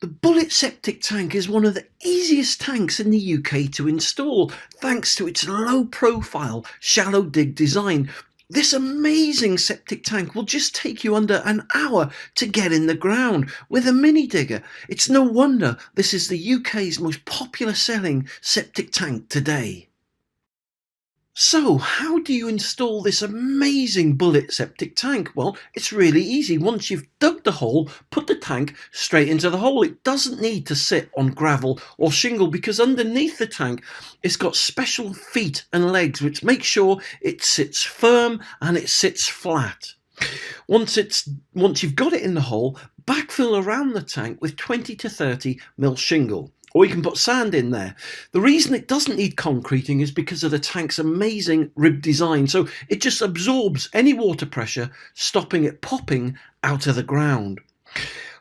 The Bullet septic tank is one of the easiest tanks in the UK to install thanks to its low profile, shallow dig design. This amazing septic tank will just take you under an hour to get in the ground with a mini digger. It's no wonder this is the UK's most popular selling septic tank today. So, how do you install this amazing Bullet septic tank? Well, it's really easy. Once you've dug the hole, put the tank straight into the hole. It doesn't need to sit on gravel or shingle because underneath the tank, it's got special feet and legs which make sure it sits firm and it sits flat. Once you've got it in the hole, backfill around the tank with 20 to 30 mil shingle. Or you can put sand in there. The reason it doesn't need concreting is because of the tank's amazing rib design. So it just absorbs any water pressure, stopping it popping out of the ground.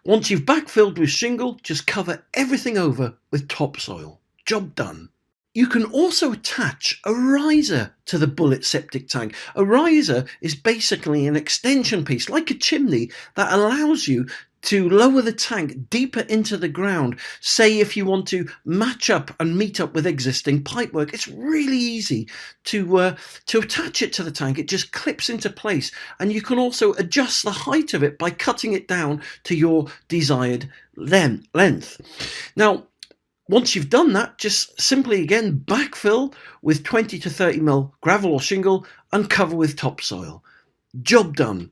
Once you've backfilled with shingle, just cover everything over with topsoil. Job done. You can also attach a riser to the Bullet septic tank. A riser is basically an extension piece, like a chimney, that allows you to lower the tank deeper into the ground. Say if you want to match up and meet up with existing pipework, it's really easy to attach it to the tank. It just clips into place, and you can also adjust the height of it by cutting it down to your desired length. Now, once you've done that, just simply again backfill with 20 to 30 mil gravel or shingle and cover with topsoil. Job done.